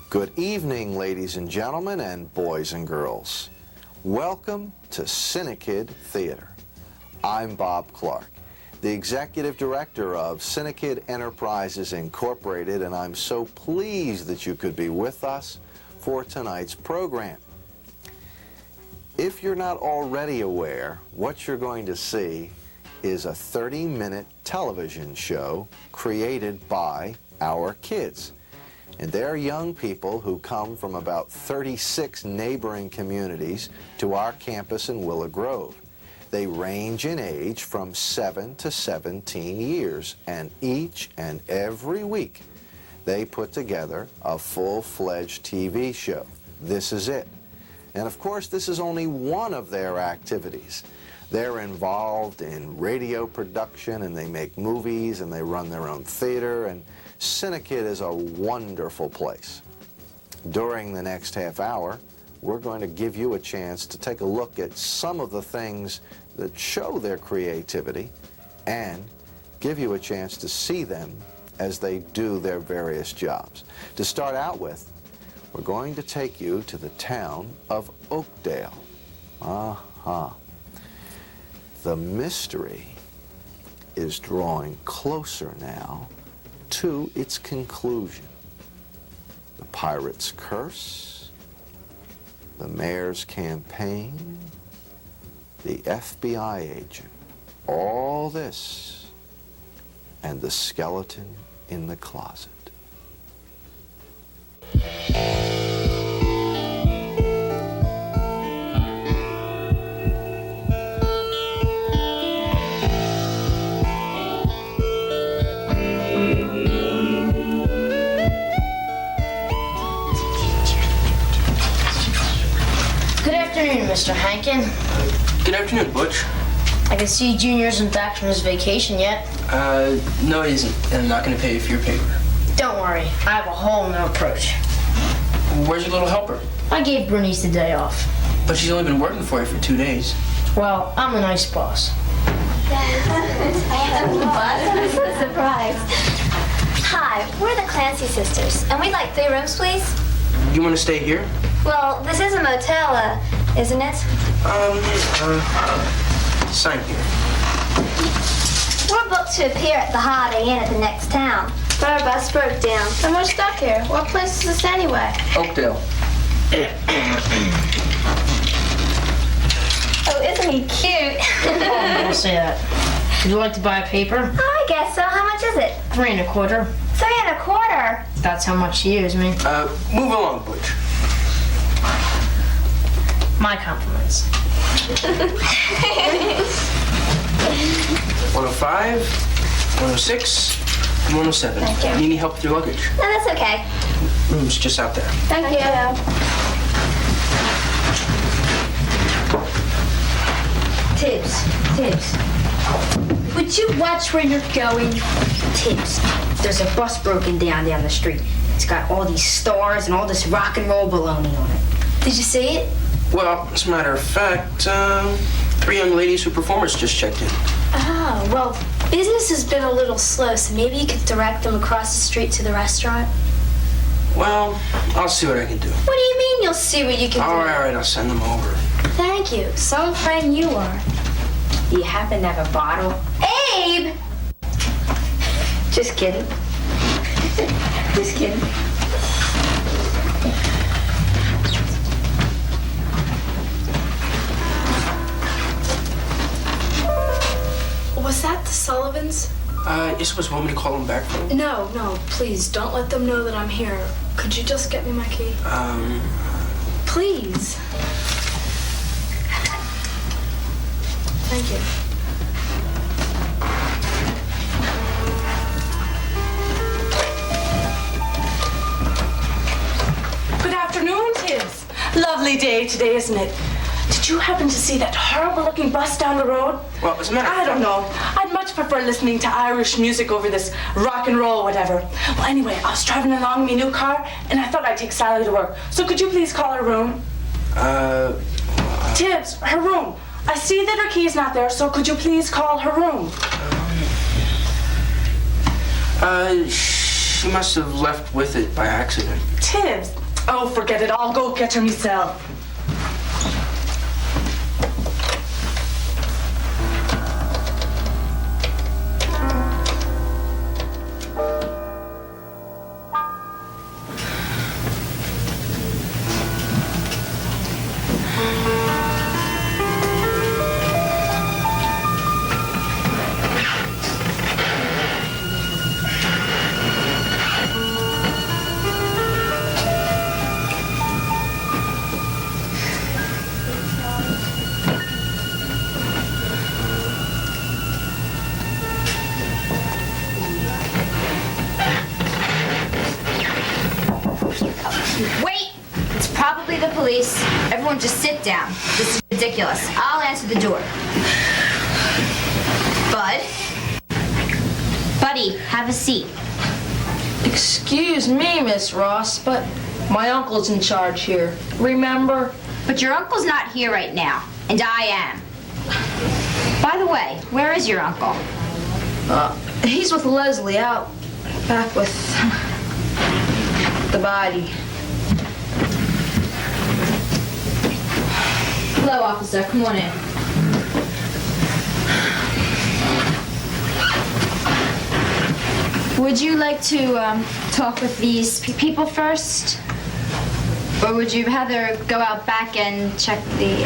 Good evening, ladies and gentlemen, and boys and girls. Welcome to CINEKYD Theater. I'm Bob Clark, the Executive Director of CINEKYD Enterprises Incorporated, and I'm so pleased that you could be with us for tonight's program. If you're not already aware, what you're going to see is a 30-minute television show created by our kids. And they're young people who come from about 36 neighboring communities to our campus in Willow Grove. They range in age from 7 to 17 years, and each and every week they put together a full-fledged TV show. This is it. And of course, this is only one of their activities. They're involved in radio production, and they make movies, and they run their own theater, and CINEKYD is a wonderful place. During the next half hour, we're going to give you a chance to take a look at some of the things that show their creativity and give you a chance to see them as they do their various jobs. To start out with, we're going to take you to the town of Oakdale. The mystery is drawing closer now to its conclusion. The pirate's curse, the mayor's campaign, the FBI agent, all this, and the skeleton in the closet. Mr. Hankin. Good afternoon, Butch. I can see Junior isn't back from his vacation yet. No, he isn't. And I'm not going to pay you for your paper. Don't worry. I have a whole new approach. Where's your little helper? I gave Bernice the day off. But she's only been working for you for 2 days. Well, I'm a nice boss. I am boss. I'm so surprised. Hi, we're the Clancy sisters, and we'd like 3 rooms, please. You want to stay here? Well, this is a motel, isn't it? Sign here. We're booked to appear at the Holiday Inn at the next town, but our bus broke down, and we're stuck here. What place is this anyway? Oakdale. Oh, isn't he cute? Oh, don't say that. Would you like to buy a paper? Oh, I guess so. How much is it? 3 1/4. 3 1/4. That's how much she owes me. Move along, Butch. My compliments. 105, 106, and 107. Thank you. Need any help with your luggage? No, that's okay. Room's just out there. Thank you. Tibbs, would you watch where you're going? Tibbs, there's a bus broken down the street. It's got all these stars and all this rock and roll baloney on it. Did you see it? Well, as a matter of fact, 3 young ladies who are performers just checked in. Oh, well, business has been a little slow, so maybe you could direct them across the street to the restaurant? Well, I'll see what I can do. What do you mean you'll see what you can do? All right, I'll send them over. Thank you. Some friend you are. Do you happen to have a bottle? Abe! Just kidding. Just kidding. Was that the Sullivans? You're supposed to want me to call them back for? No, please, don't let them know that I'm here. Could you just get me my key? Please. Thank you. Good afternoon, Tibbs. Lovely day today, isn't it? Did you happen to see that horrible-looking bus down the road? Well, as a matter of fact... I don't know. I'd much prefer listening to Irish music over this rock and roll, whatever. Well, anyway, I was driving along in my new car, and I thought I'd take Sally to work. So could you please call her room? Tibbs, her room. I see that her key's not there, so could you please call her room? She must have left with it by accident. Tibbs, Oh, forget it. I'll go get her myself. Wait! It's probably the police. Everyone just sit down. This is ridiculous. I'll answer the door. Bud? Buddy, have a seat. Excuse me, Miss Ross, but my uncle's in charge here. Remember? But your uncle's not here right now, and I am. By the way, where is your uncle? He's with Leslie out back with the body. Hello, officer. Come on in. Would you like to talk with these people first? Or would you rather go out back and check the...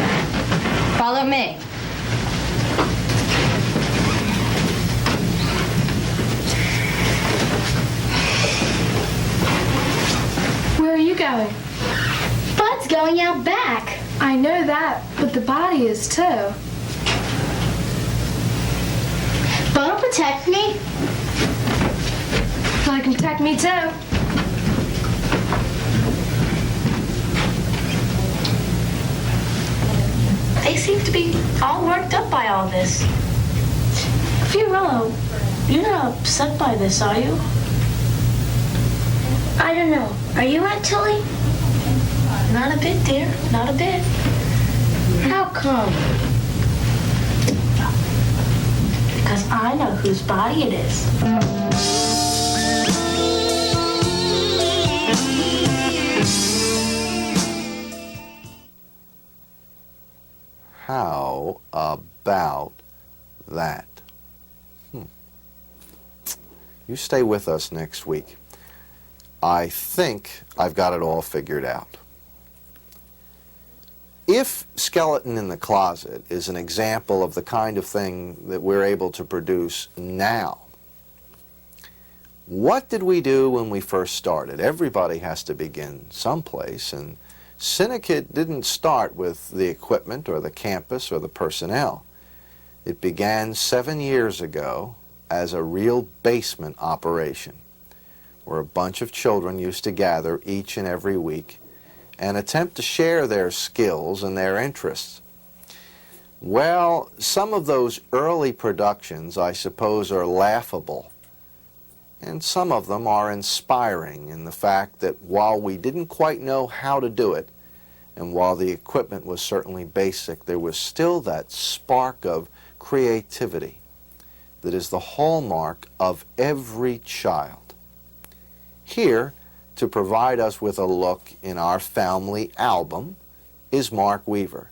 Follow me. Where are you going? Bud's going out back. I know that, but the body is too. Bud will protect me. Bud can protect me too. They seem to be all worked up by all this. Fiorello, you're not upset by this, are you? I don't know. Are you, Aunt Tilly? Not a bit, dear. Not a bit. How come? Because I know whose body it is. How about that? You stay with us next week. I think I've got it all figured out. If Skeleton in the Closet is an example of the kind of thing that we're able to produce now, what did we do when we first started? Everybody has to begin someplace, and CINEKYD didn't start with the equipment or the campus or the personnel. It began 7 years ago as a real basement operation, where a bunch of children used to gather each and every week and attempt to share their skills and their interests. Well, some of those early productions, I suppose, are laughable, and some of them are inspiring in the fact that while we didn't quite know how to do it, and while the equipment was certainly basic, there was still that spark of creativity that is the hallmark of every child. Here, to provide us with a look in our family album, is Mark Weaver,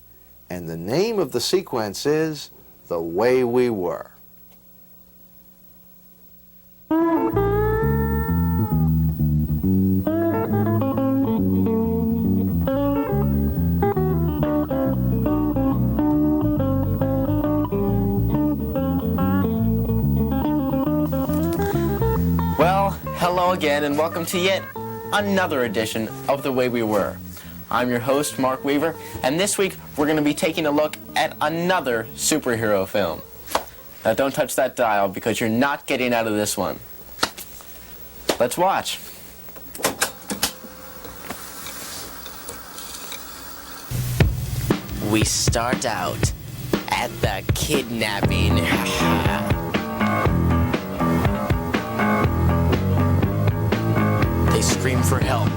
and the name of the sequence is The Way We Were. Well, hello again, and welcome to yet another edition of The Way We Were. I'm your host, Mark Weaver, and this week we're going to be taking a look at another superhero film. Now don't touch that dial, because you're not getting out of this one. Let's watch. We start out at the kidnapping. They scream for help.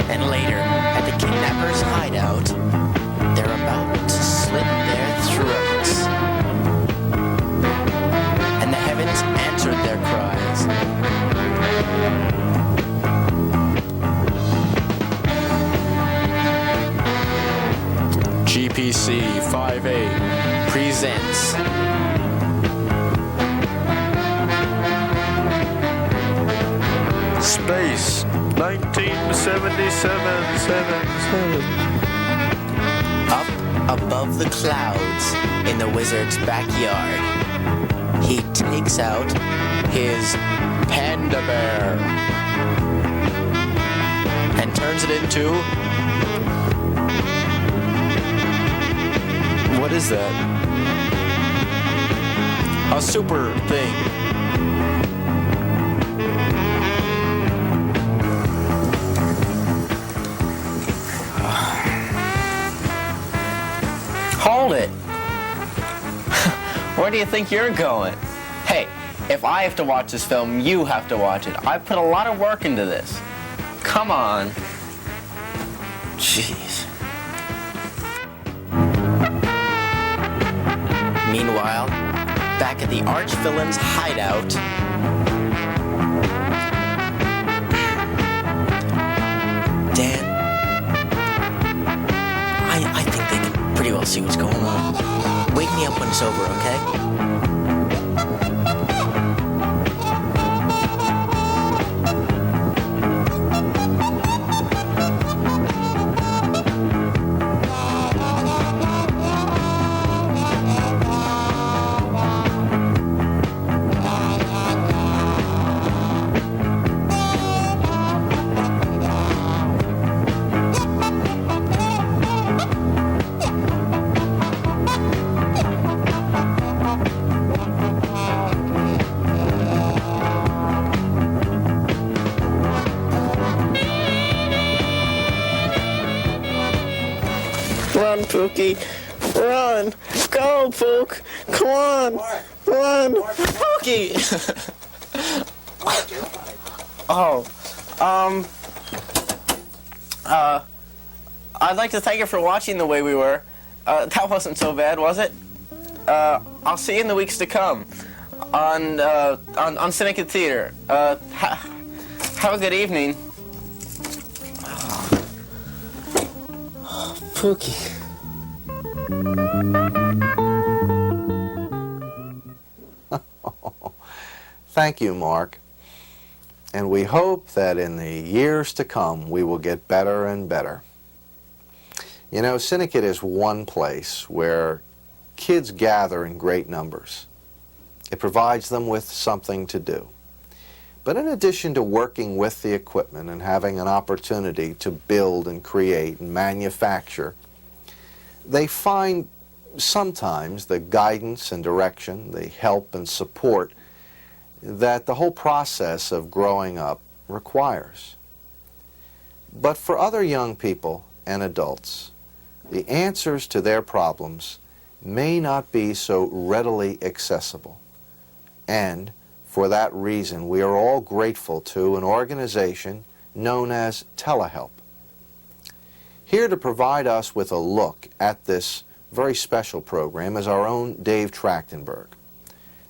And later, at the kidnappers' hideout, they're about to slit their throats. And the heavens answered their cries. science. Space, 1977. Up above the clouds in the wizard's backyard, he takes out his panda bear and turns it into... What is that? A super thing. Hold it. Where do you think you're going? Hey, if I have to watch this film, you have to watch it. I put a lot of work into this. Come on. Jeez. Meanwhile, back at the arch-villain's hideout, Dan, I think they can pretty well see what's going on. Wake me up when it's over, okay? Run, Pookie. Run. Go, Pook. Come on. Run. Pookie. I'd like to thank you for watching The Way We Were. That wasn't so bad, was it? I'll see you in the weeks to come on CINEKYD Theater. Have a good evening. Pookie. Thank you, Mark. And we hope that in the years to come we will get better and better. You know, CINEKYD is one place where kids gather in great numbers. It provides them with something to do. But in addition to working with the equipment and having an opportunity to build and create and manufacture, they find sometimes the guidance and direction, the help and support that the whole process of growing up requires. But for other young people and adults, the answers to their problems may not be so readily accessible. And for that reason, we are all grateful to an organization known as Telehelp. Here to provide us with a look at this very special program is our own Dave Trachtenberg.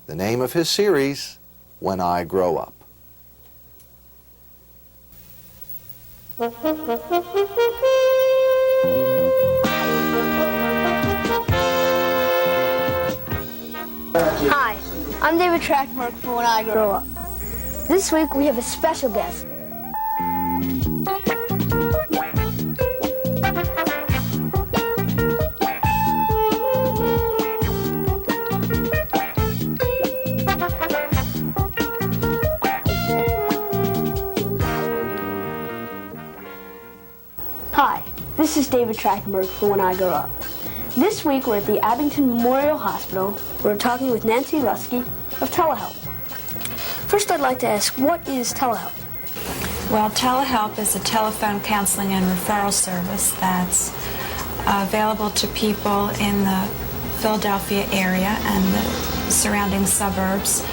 The name of his series, When I Grow Up. Hi, I'm David Trachtenberg for When I Grow Up. This week we have a special guest. Hi, this is David Trachtenberg for When I Grow Up. This week we're at the Abington Memorial Hospital. We're talking with Nancy Lusky of Telehelp. First I'd like to ask, what is Telehelp? Well, Telehelp is a telephone counseling and referral service that's available to people in the Philadelphia area and the surrounding suburbs.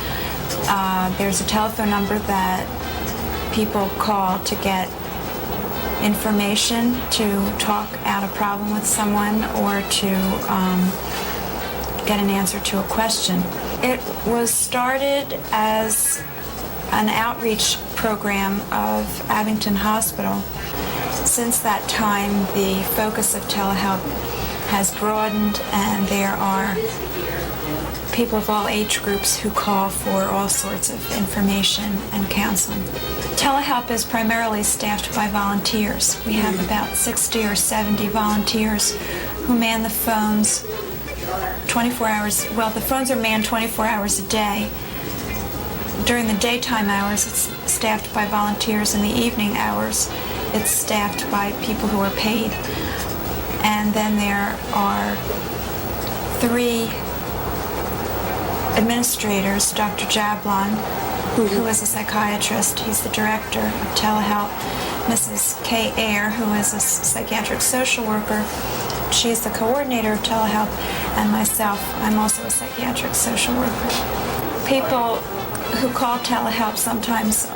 There's a telephone number that people call to get information, to talk out a problem with someone, or to get an answer to a question. It was started as an outreach program of Abington Hospital. Since that time, the focus of Telehelp has broadened, and there are people of all age groups who call for all sorts of information and counseling. Telehelp is primarily staffed by volunteers. We have about 60 or 70 volunteers who man the phones 24 hours. Well, the phones are manned 24 hours a day. During the daytime hours, it's staffed by volunteers. In the evening hours, it's staffed by people who are paid. And then there are 3 administrators, Dr. Jablon, who is a psychiatrist. He's the director of telehelp. Mrs. Kay Ayer, who is a psychiatric social worker. She's the coordinator of telehelp. And myself, I'm also a psychiatric social worker. People who call telehelp sometimes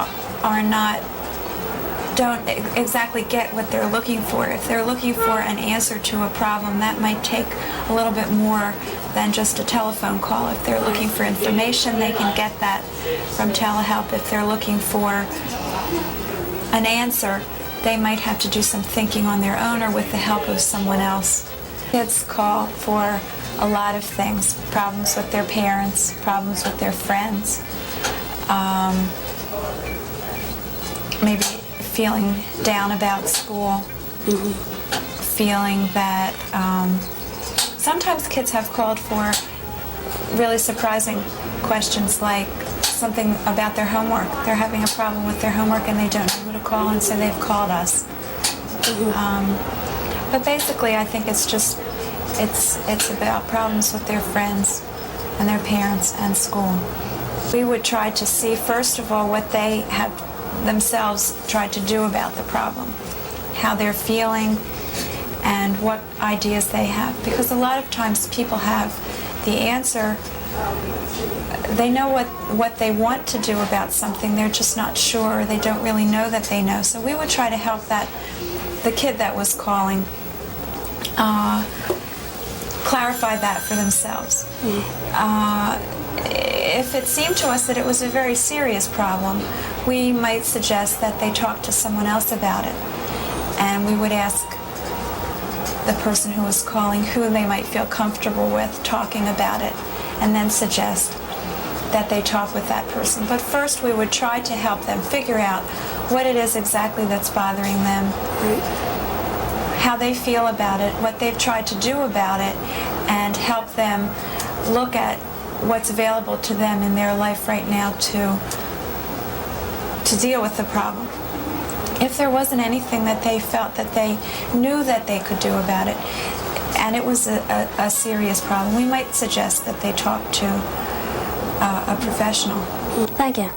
don't exactly get what they're looking for. If they're looking for an answer to a problem, that might take a little bit more than just a telephone call. If they're looking for information, they can get that from telehelp. If they're looking for an answer, they might have to do some thinking on their own or with the help of someone else. Kids call for a lot of things: problems with their parents, problems with their friends, maybe feeling down about school, feeling that sometimes kids have called for really surprising questions, like something about their homework. They're having a problem with their homework and they don't know who to call, and so they've called us. But basically, I think it's about problems with their friends and their parents and school. We would try to see, first of all, what they have themselves tried to do about the problem, how they're feeling, and what ideas they have. Because a lot of times people have the answer, they know what they want to do about something, they're just not sure, they don't really know that they know. So we would try to help the kid that was calling clarify that for themselves. If it seemed to us that it was a very serious problem, we might suggest that they talk to someone else about it. And we would ask the person who was calling who they might feel comfortable with talking about it, and then suggest that they talk with that person. But first we would try to help them figure out what it is exactly that's bothering them, how they feel about it, what they've tried to do about it, and help them look at what's available to them in their life right now to deal with the problem. If there wasn't anything that they felt that they knew that they could do about it, and it was a serious problem, we might suggest that they talk to a professional. Thank you.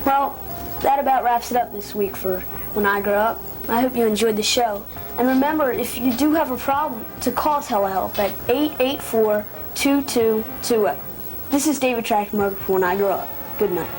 Well, that about wraps it up this week for When I Grow Up. I hope you enjoyed the show. And remember, if you do have a problem, to call telehelp at 884-2220. This is David Trachtenberg for When I Grow Up. Good night.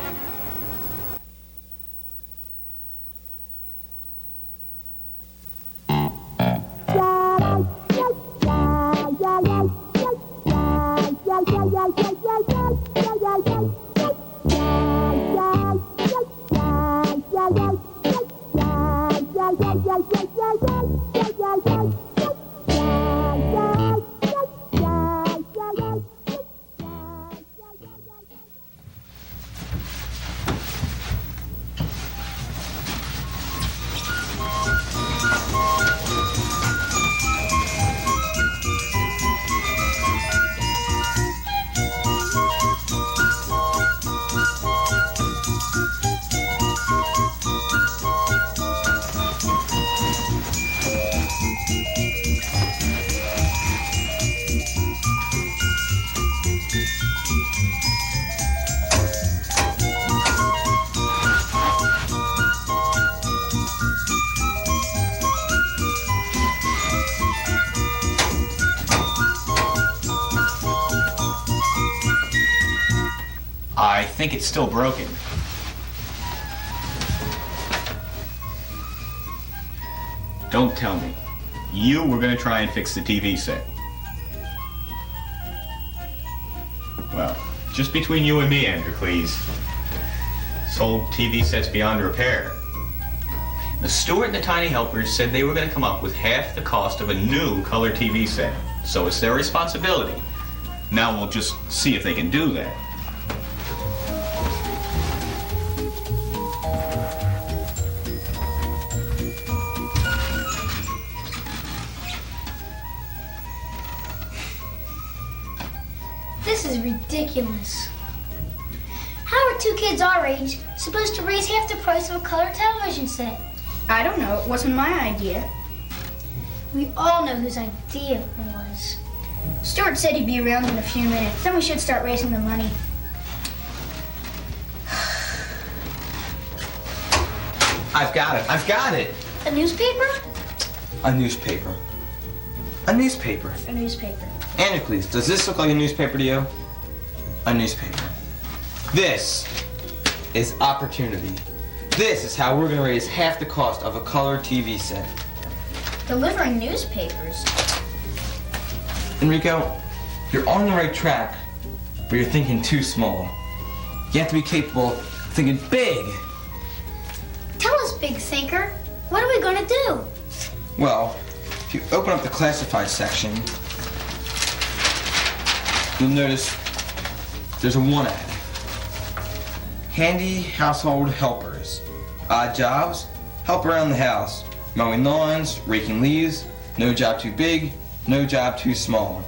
I think it's still broken. Don't tell me. You were going to try and fix the TV set. Well, just between you and me, Andrew, please. Sold TV sets beyond repair. The Stewart and the Tiny Helpers said they were going to come up with half the cost of a new color TV set. So it's their responsibility. Now we'll just see if they can do that. This is ridiculous. How are two kids our age supposed to raise half the price of a color television set? I don't know. It wasn't my idea. We all know whose idea it was. Stuart said he'd be around in a few minutes. Then we should start raising the money. I've got it. I've got it. A newspaper? A newspaper. A newspaper. A newspaper. Anacles, does this look like a newspaper to you? A newspaper. This is opportunity. This is how we're going to raise half the cost of a color TV set. Delivering newspapers? Enrico, you're on the right track, but you're thinking too small. You have to be capable of thinking big. Tell us, big thinker. What are we going to do? Well, if you open up the classified section, you'll notice there's a one ad. Handy household helpers. Odd jobs, help around the house. Mowing lawns, raking leaves, no job too big, no job too small.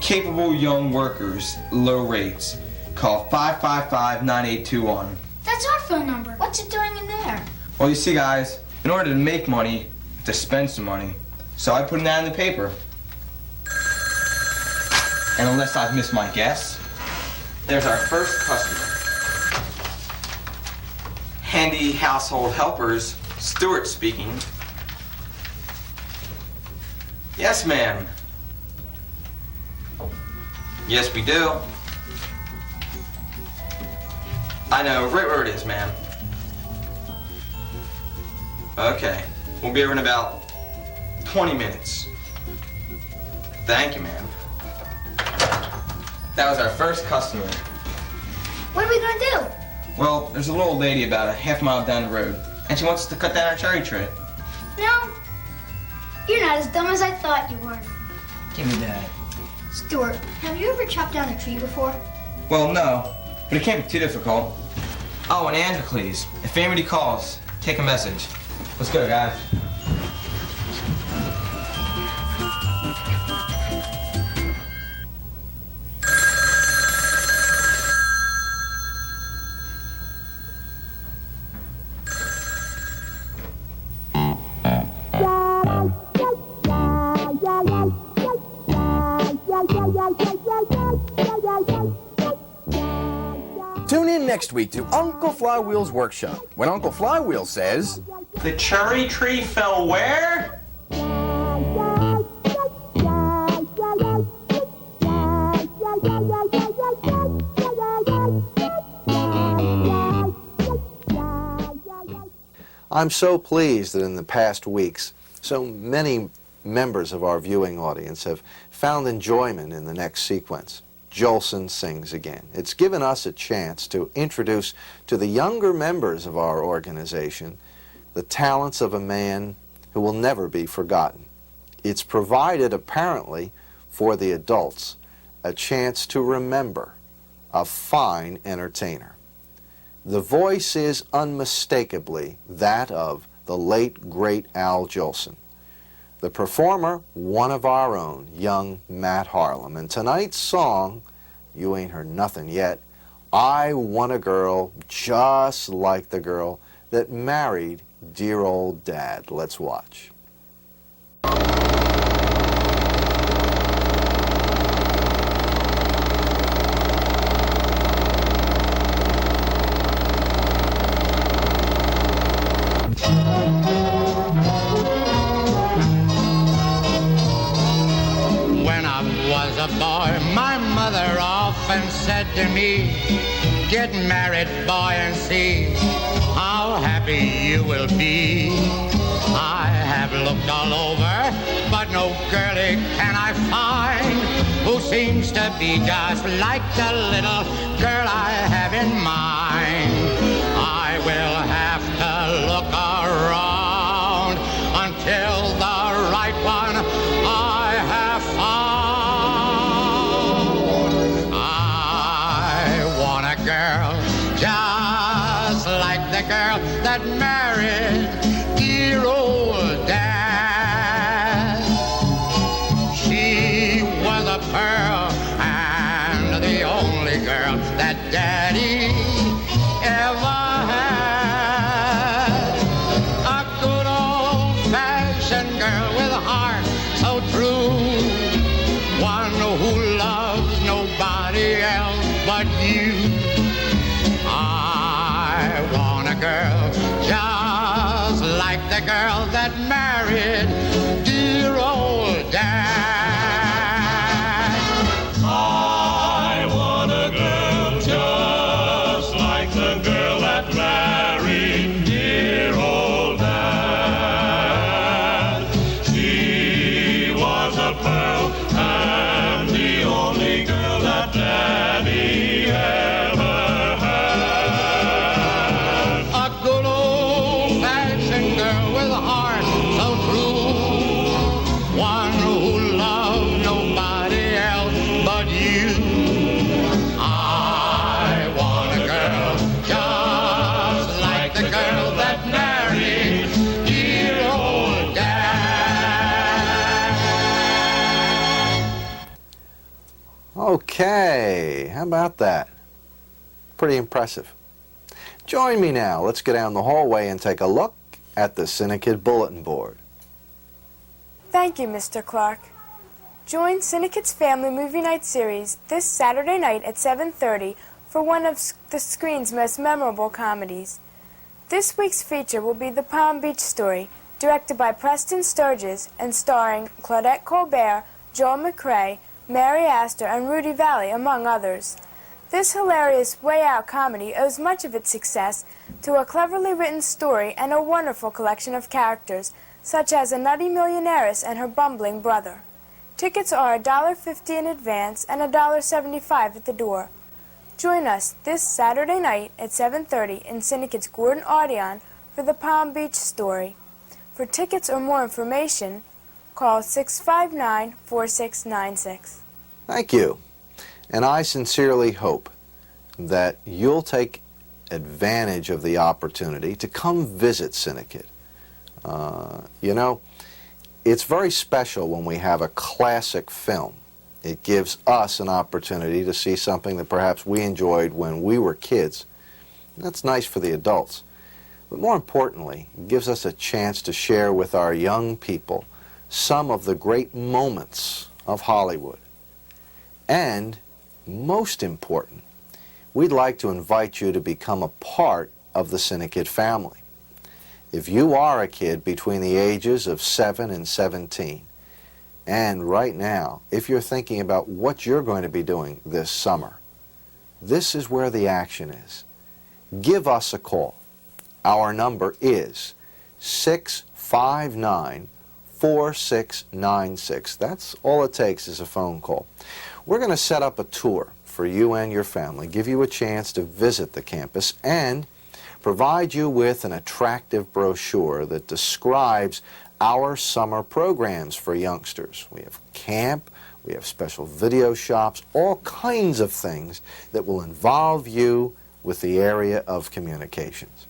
Capable young workers, low rates. Call 555-9821. That's our phone number. What's it doing in there? Well, you see, guys, in order to make money, you have to spend some money. So I put an ad in the paper. And unless I've missed my guess, there's our first customer. Handy household helpers, Stuart speaking. Yes, ma'am. Yes, we do. I know, right where it is, ma'am. Okay, we'll be over in about 20 minutes. Thank you, ma'am. That was our first customer. What are we going to do? Well, there's a little old lady about a half mile down the road, and she wants us to cut down our cherry tree. No. You're not as dumb as I thought you were. Give me that. Stuart, have you ever chopped down a tree before? Well, no, but it can't be too difficult. Oh, and Anacles, if anybody calls, take a message. Let's go, guys. Tune in next week to Uncle Flywheel's Workshop, when Uncle Flywheel says... The cherry tree fell where? I'm so pleased that in the past weeks, so many members of our viewing audience have found enjoyment in the next sequence. Jolson Sings Again. It's given us a chance to introduce to the younger members of our organization the talents of a man who will never be forgotten. It's provided, apparently, for the adults a chance to remember a fine entertainer. The voice is unmistakably that of the late, great Al Jolson. The performer, one of our own, young Matt Harlem. And tonight's song, you ain't heard nothing yet, I Want a Girl Just Like the Girl That Married Dear Old Dad. Let's watch. A boy, my mother often said to me, get married, boy, and see how happy you will be. I have looked all over, but no girlie can I find who seems to be just like the little girl I have in mind. I will have to look around until the right one I have found. that married dear old Dad. She was a pearl and the only girl that Daddy ever had. A good old-fashioned girl with a heart so true, one who loves nobody else but you. I want a girl just like the girl that married dear old Dad. I want a girl just like the girl that married dear old Dad. She was a pearl and the only girl that Daddy ever had. A good old-fashioned girl with a heart so true, one who loved nobody else but you. I want a girl just like the girl that married dear old Dad. Okay, how about that? Pretty impressive. Join me now. Let's go down the hallway and take a look at the CINEKYD bulletin board. Thank you, Mr. Clark. Join CINEKYD's Family Movie Night series this Saturday night at 7:30 for one of the screen's most memorable comedies. This week's feature will be The Palm Beach Story, directed by Preston Sturges and starring Claudette Colbert, Joel McCrea, Mary Astor, and Rudy Valley, among others. This hilarious way-out comedy owes much of its success to a cleverly written story and a wonderful collection of characters, such as a nutty millionairess and her bumbling brother. Tickets are $1.50 in advance and $1.75 at the door. Join us this Saturday night at 7:30 in CINEKYD's Gordon Audion for The Palm Beach Story. For tickets or more information, call 659-4696. Thank you. And I sincerely hope that you'll take advantage of the opportunity to come visit CINEKYD. You know, it's very special when we have a classic film. It gives us an opportunity to see something that perhaps we enjoyed when we were kids. That's nice for the adults. But more importantly, it gives us a chance to share with our young people some of the great moments of Hollywood. And most important, we'd like to invite you to become a part of the CINEKYD family. If you are a kid between the ages of 7 and 17, and right now, if you're thinking about what you're going to be doing this summer, this is where the action is. Give us a call. Our number is 659-4696. That's all it takes is a phone call. We're going to set up a tour for you and your family, give you a chance to visit the campus, and provide you with an attractive brochure that describes our summer programs for youngsters. We have camp, we have special video shops, all kinds of things that will involve you with the area of communications.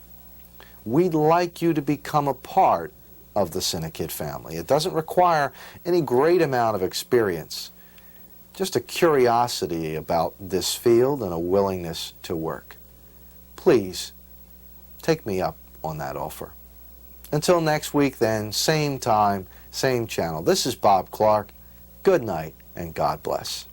We'd like you to become a part of the CINEKYD family. It doesn't require any great amount of experience, just a curiosity about this field and a willingness to work. Please, take me up on that offer. Until next week then, same time, same channel. This is Bob Clark. Good night and God bless.